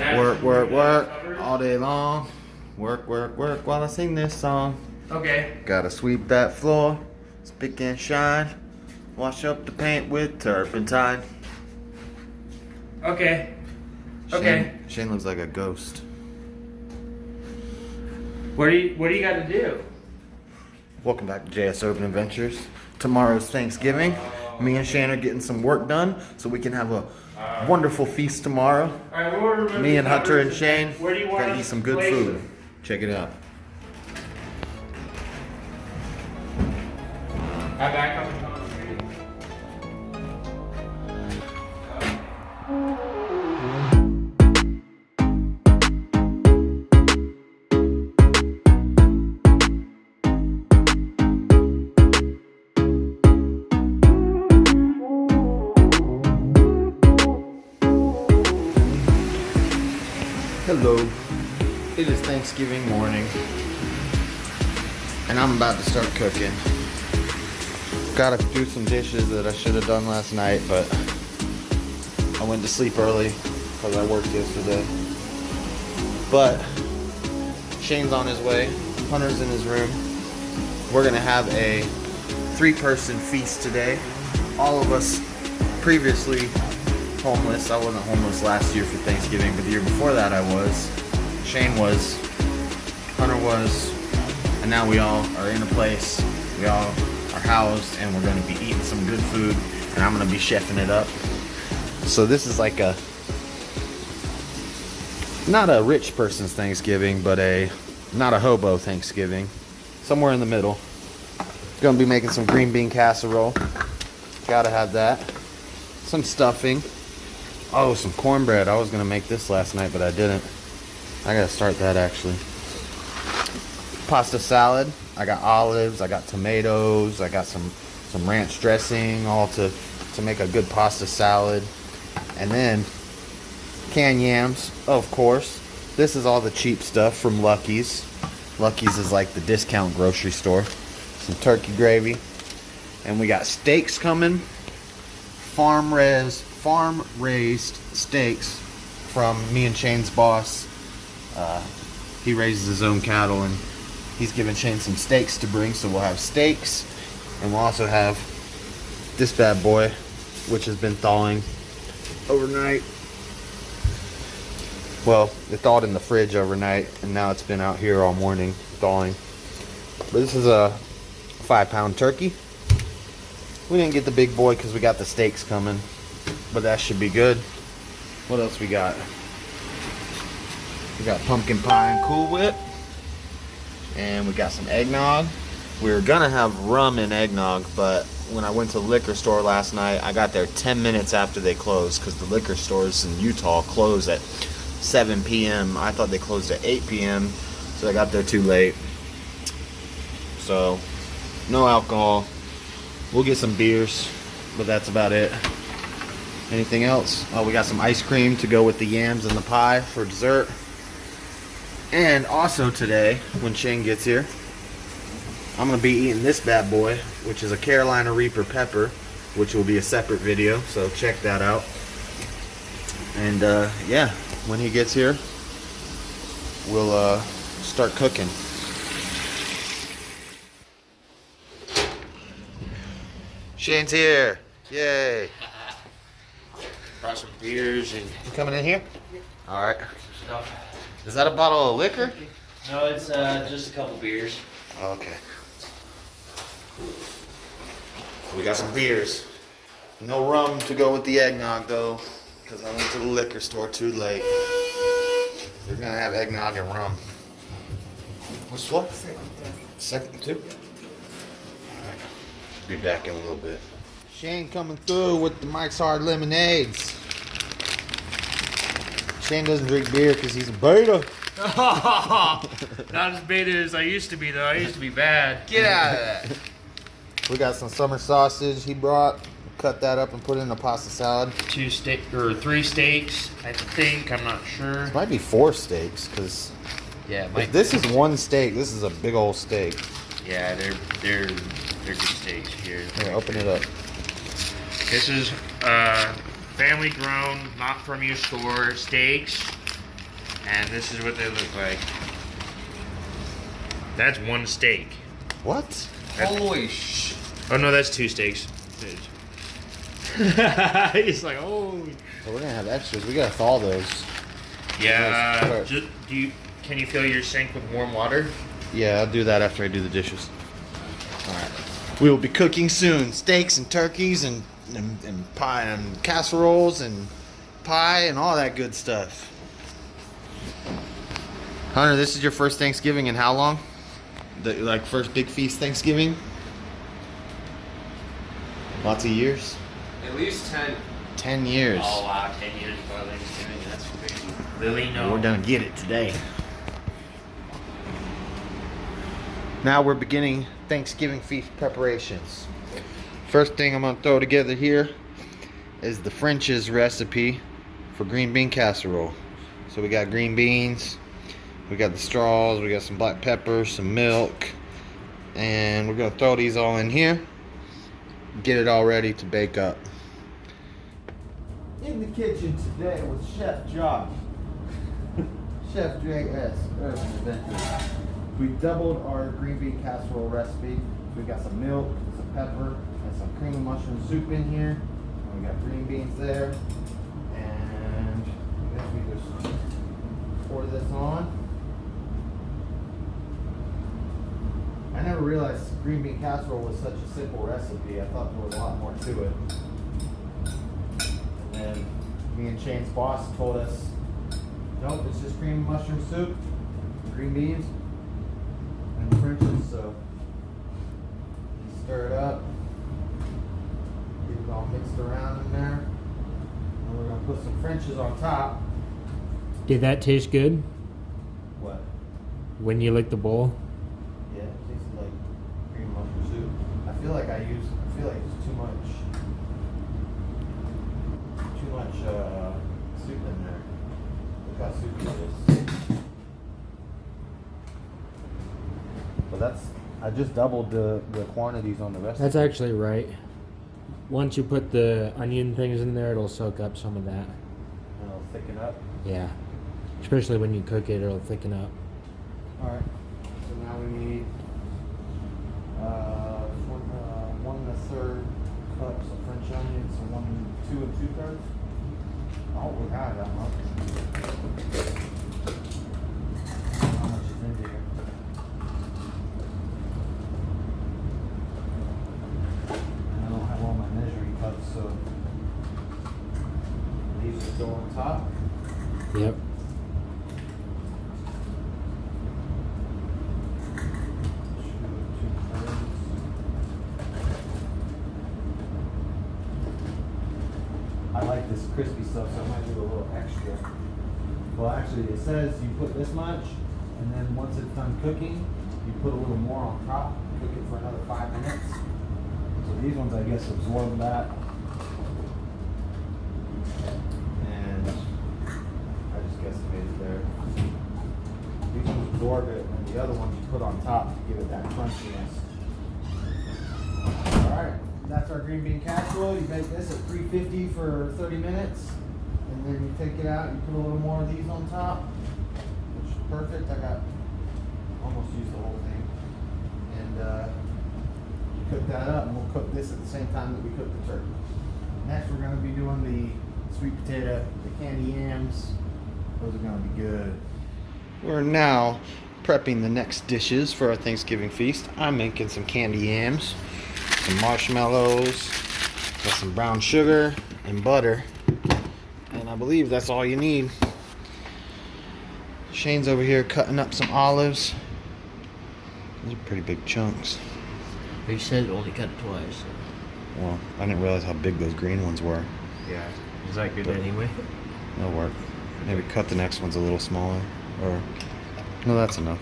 Work, work, work all day long. Work, work, work while I sing this song. Okay. Gotta sweep that floor, spick and shine. Wash up the paint with turpentine. Okay. Okay. Shane looks like a ghost. What do you got to do? Welcome back to Jsurbanadventures. Tomorrow's Thanksgiving. Me and Shane are getting some work done so we can have a wonderful feast tomorrow. All right, Me and Hunter and Shane Where do you want gotta us eat some to good place food. them? Check it out. Hi, back on the concrete. Hello. It is Thanksgiving morning, and I'm about to start cooking. Gotta do some dishes that I should have done last night, but I went to sleep early because I worked yesterday. But Shane's on his way. Hunter's in his room. We're gonna have a 3-person feast today. All of us previously homeless. I wasn't homeless last year for Thanksgiving, but the year before that I was. Shane was, Hunter was, and now we all are in a place. We all are housed, and we're going to be eating some good food, and I'm going to be chefing it up. So this is like a, not a rich person's Thanksgiving, but not a hobo Thanksgiving. Somewhere in the middle. Going to be making some green bean casserole. Gotta have that. Some stuffing. Oh, some cornbread. I was gonna make this last night, but I didn't. I gotta start that actually. Pasta salad. I got olives. I got tomatoes. I got some ranch dressing, all to make a good pasta salad. And then canned yams, of course. This is all the cheap stuff from Lucky's. Lucky's is like the discount grocery store. Some turkey gravy, and we got steaks coming. Farm-raised steaks from me and Shane's boss. He raises his own cattle, and he's giving Shane some steaks to bring, so we'll have steaks, and we'll also have this bad boy, which has been thawing overnight. Well, it thawed in the fridge overnight, and now it's been out here all morning thawing. But this is a 5-pound turkey. We didn't get the big boy because we got the steaks coming, but that should be good. What else we got? We got pumpkin pie and Cool Whip, and we got some eggnog. We were gonna have rum and eggnog, but when I went to the liquor store last night, I got there 10 minutes after they closed because the liquor stores in Utah close at 7 p.m. I thought they closed at 8 p.m., so I got there too late. So, no alcohol. We'll get some beers, but that's about it. Anything else? Oh, we got some ice cream to go with the yams and the pie for dessert. And also today, when Shane gets here, I'm going to be eating this bad boy, which is a Carolina Reaper pepper, which will be a separate video, so check that out. And yeah, when he gets here, we'll start cooking. Shane's here. Yay. Brought some beers and You coming in here? All right. stuff. Is that a bottle of liquor? No, it's just a couple beers. Okay. We got some beers. No rum to go with the eggnog though, because I went to the liquor store too late. They're gonna have eggnog and rum. What's what? Second two? Alright. Be back in a little bit. Shane coming through with the Mike's Hard Lemonades. Shane doesn't drink beer because he's a beta. Not as beta as I used to be, though. I used to be bad. Get out of that. We got some summer sausage he brought. Cut that up and put it in a pasta salad. 3 steaks, I think. I'm not sure. It might be 4 steaks because Yeah, if this is one steak, this is a big old steak. Yeah, they're good steaks here. Here, open it up. This is family grown, not from your store steaks. And this is what they look like. That's one steak. What? Holy sh! Oh no, that's two steaks. He's like, oh. So we're gonna have extras. We gotta thaw those. Yeah. Can you fill your sink with warm water? Yeah, I'll do that after I do the dishes. All right. We will be cooking soon. Steaks and turkeys and pie and casseroles and pie and all that good stuff. Hunter, this is your first Thanksgiving in how long? First big feast Thanksgiving? Lots of years? At least 10. 10 years. Oh wow, 10 years before Thanksgiving. That's crazy. Lily, no. We're gonna get it today. Now we're beginning Thanksgiving feast preparations. First thing I'm gonna throw together here is the French's recipe for green bean casserole. So we got green beans, we got the straws, we got some black pepper, some milk, and we're gonna throw these all in here, get it all ready to bake up. In the kitchen today with Chef Josh, Chef J.S. Jsurbanadventures. We doubled our green bean casserole recipe. We got some milk, some pepper, and some cream of mushroom soup in here. And we got green beans there. And I guess we just pour this on. I never realized green bean casserole was such a simple recipe. I thought there was a lot more to it. And then me and Shane's boss told us, nope, it's just cream and mushroom soup, green beans, and French's. So you stir it up, get it all mixed around in there, and we're gonna put some French's on top. Did that taste good What? when you licked the bowl? Yeah, it tasted like cream and mushroom soup. I feel like it's too much soup in there. Look how soupy it is. But I just doubled the quantities on the rest. That's actually right. Once you put the onion things in there, it'll soak up some of that. And it'll thicken up. Yeah. Especially when you cook it, it'll thicken up. Alright, so now we need 1 1/3 cups of French onions, so 2 2/3. Oh, we have that much. How much is in here? And I don't have all my measuring cups, so these just go on top. Yep. I like this crispy stuff, so I might do a little extra. Well, actually, it says you put this much, and then once it's done cooking, you put a little more on top, cook it for another 5 minutes. So these ones, I guess, absorb that. And I just guesstimated there. These ones absorb it, and the other ones you put on top to give it that crunchiness. Alright. That's our green bean casserole. You bake this at 350 for 30 minutes, and then you take it out. You put a little more of these on top, which is perfect. I got almost used the whole thing, and you cook that up, and we'll cook this at the same time that we cook the turkey. Next, we're going to be doing the sweet potato, the candy yams. Those are going to be good. We're now prepping the next dishes for our Thanksgiving feast. I'm making some candy yams, some marshmallows, got some brown sugar and butter, and I believe that's all you need. Shane's over here cutting up some olives. Those are pretty big chunks. He said only cut it twice. Well, I didn't realize how big those green ones were. Yeah. Is that good anyway? That'll work. Maybe cut the next ones a little smaller, or no, that's enough.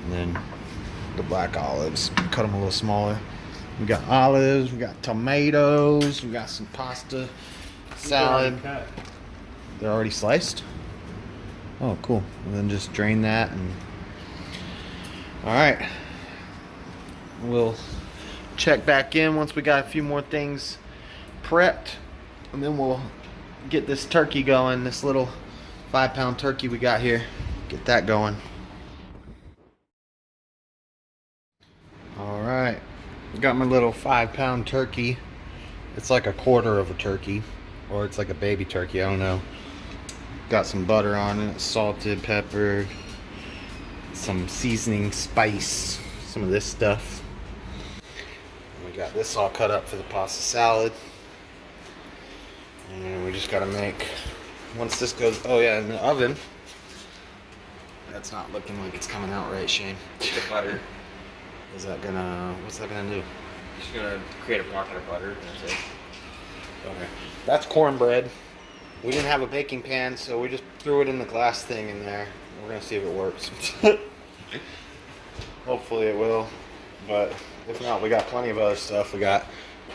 And then the black olives, cut them a little smaller. We got olives, we got tomatoes, we got some pasta, salad. They're already sliced? Oh, cool. And then just drain that and... Alright. We'll check back in once we got a few more things prepped. And then we'll get this turkey going, this little 5-pound turkey we got here. Get that going. All right, got my little 5-pound turkey. It's like a quarter of a turkey, or it's like a baby turkey, I don't know. Got some butter on it, salted, pepper, some seasoning, spice, some of this stuff. And we got this all cut up for the pasta salad. And we just gotta make, once this goes, oh yeah, in the oven. That's not looking like it's coming out right, Shane. The butter. Is that gonna, what's that gonna do? Just gonna create a pocket of butter. That's it. Okay. That's cornbread. We didn't have a baking pan, so we just threw it in the glass thing in there. We're gonna see if it works. Hopefully it will, but if not, we got plenty of other stuff. We got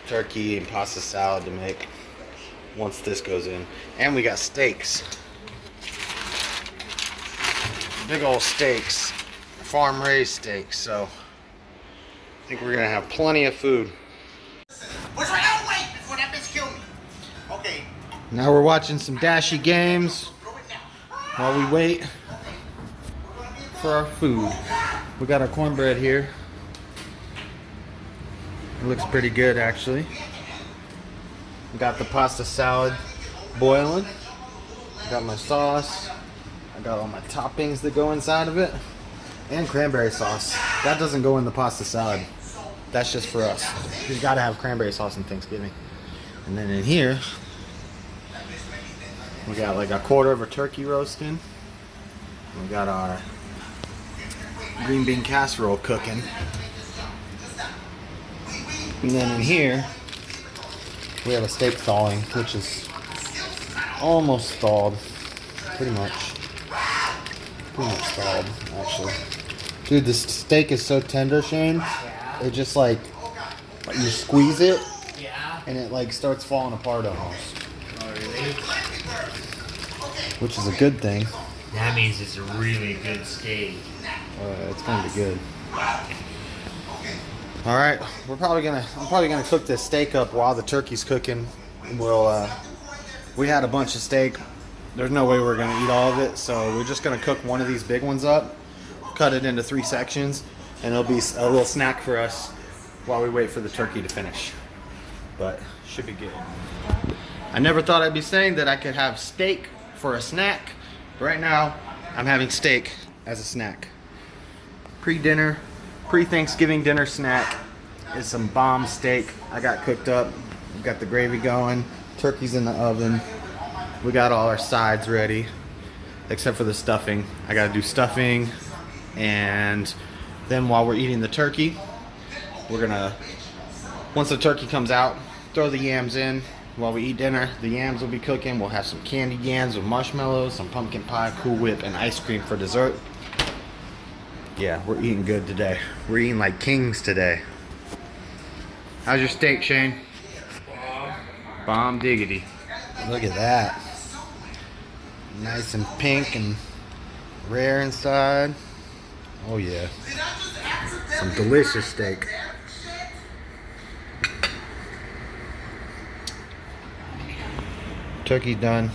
turkey and pasta salad to make once this goes in. And we got steaks. Big old steaks. Farm-raised steaks, so I think we're gonna have plenty of food. What's right? Oh, wait! Before that bitch kill me. Okay. Now we're watching some Dashy games while we wait for our food. We got our cornbread here. It looks pretty good, actually. We got the pasta salad boiling. Got my sauce. I got all my toppings that go inside of it. And cranberry sauce. That doesn't go in the pasta salad. That's just for us. You gotta have cranberry sauce on Thanksgiving. And then in here, we got like a quarter of a turkey roasting. We got our green bean casserole cooking. And then in here, we have a steak thawing, which is almost thawed. Pretty much thawed, actually. Dude, this steak is so tender, Shane. It just like, you squeeze it, and it like starts falling apart almost. Oh, really? Which is a good thing. That means it's a really good steak. It's gonna be good. All right, I'm probably gonna cook this steak up while the turkey's cooking. We had a bunch of steak. There's no way we're gonna eat all of it, so we're just gonna cook one of these big ones up, cut it into 3 sections, and it'll be a little snack for us while we wait for the turkey to finish. But should be good. I never thought I'd be saying that I could have steak for a snack. But right now, I'm having steak as a snack. Pre-dinner, pre-Thanksgiving dinner snack is some bomb steak I got cooked up. We got the gravy going, turkey's in the oven. We got all our sides ready, except for the stuffing. I gotta do stuffing, and then while we're eating the turkey, we're gonna, once the turkey comes out, throw the yams in. While we eat dinner, the yams will be cooking. We'll have some candied yams with marshmallows, some pumpkin pie, Cool Whip, and ice cream for dessert. Yeah, we're eating good today. We're eating like kings today. How's your steak, Shane? Bomb diggity. Look at that. Nice and pink and rare inside. Oh yeah. Some delicious steak. Turkey's done.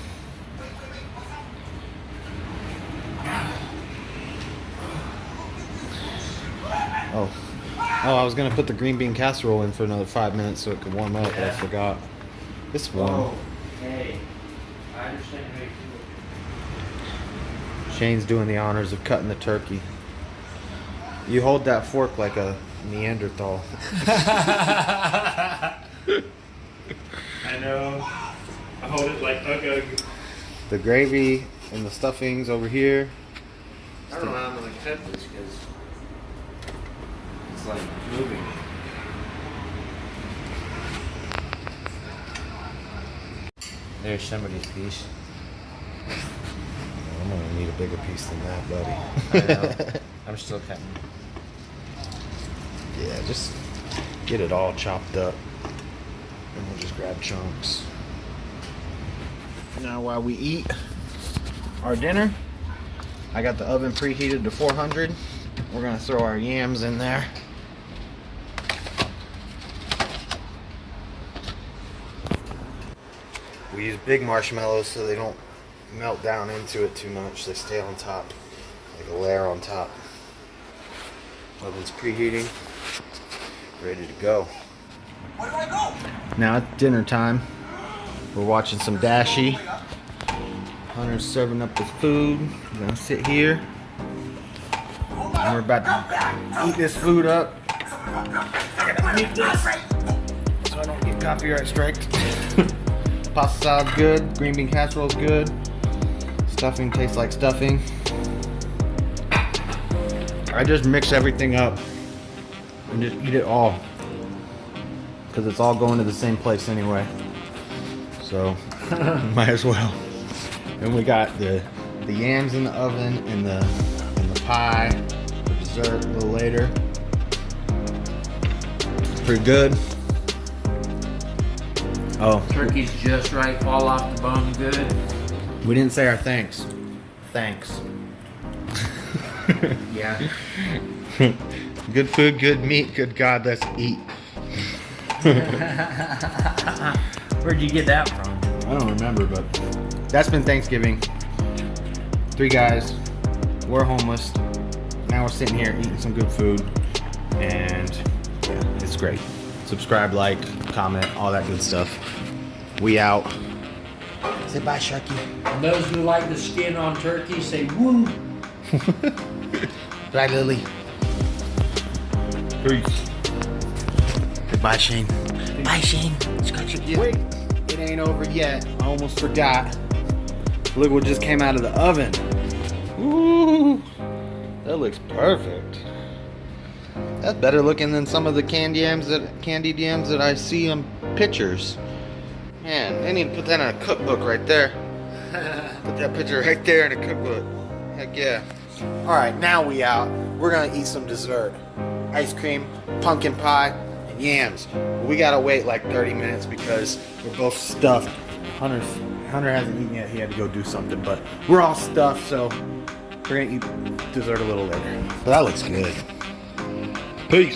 Oh, I was gonna put the green bean casserole in for another 5 minutes so it could warm up, but I forgot. It's warm. Hey, I understand how you feel. Shane's doing the honors of cutting the turkey. You hold that fork like a Neanderthal. I know. I hold it like ugh. The gravy and the stuffing's over here. I don't know how I'm gonna cut this because it's like moving. There's somebody's piece. I'm gonna need a bigger piece than that, buddy. I know. I'm still cutting. Yeah, just get it all chopped up, and we'll just grab chunks. Now while we eat our dinner, I got the oven preheated to 400. We're gonna throw our yams in there. We use big marshmallows so they don't melt down into it too much. They stay on top, like a layer on top. Oven's preheating, ready to go. Where do I go? Now it's dinner time. We're watching some Dashi. Hunter's serving up his food. We're gonna sit here. And we're about to eat this food up. I gotta mute this so I don't get copyright striked. Pasta salad's good. Green bean casserole's good. Stuffing tastes like stuffing. I just mix everything up and just eat it all, because it's all going to the same place anyway. So might as well. And we got the yams in the oven and the pie for dessert a little later. Pretty good. Oh, Turkey's just right, fall off the bone good. we didn't say our thanks. Thanks. Yeah. Good food, good meat, good God, let's eat. Where'd you get that from? I don't remember, but that's been Thanksgiving. 3 guys, we're homeless. Now we're sitting here eating some good food, and yeah, it's great. Subscribe, like, comment, all that good stuff. We out. Say bye, Sharky. And those who like the skin on turkey say woo. Bye, Lily. Peace. Goodbye, Shane. Bye, Shane. Wait, it ain't over yet. I almost forgot. Look what just came out of the oven. Ooh, that looks perfect. That's better looking than some of the candied yams that I see on pictures. Man, they need to put that in a cookbook right there. Put that picture right there in a cookbook. Heck yeah. Alright, now we out. We're gonna eat some dessert. Ice cream, pumpkin pie, and yams. We gotta wait like 30 minutes because we're both stuffed. Hunter hasn't eaten yet. He had to go do something, but we're all stuffed, so we're gonna eat dessert a little later. But that looks good. Peace.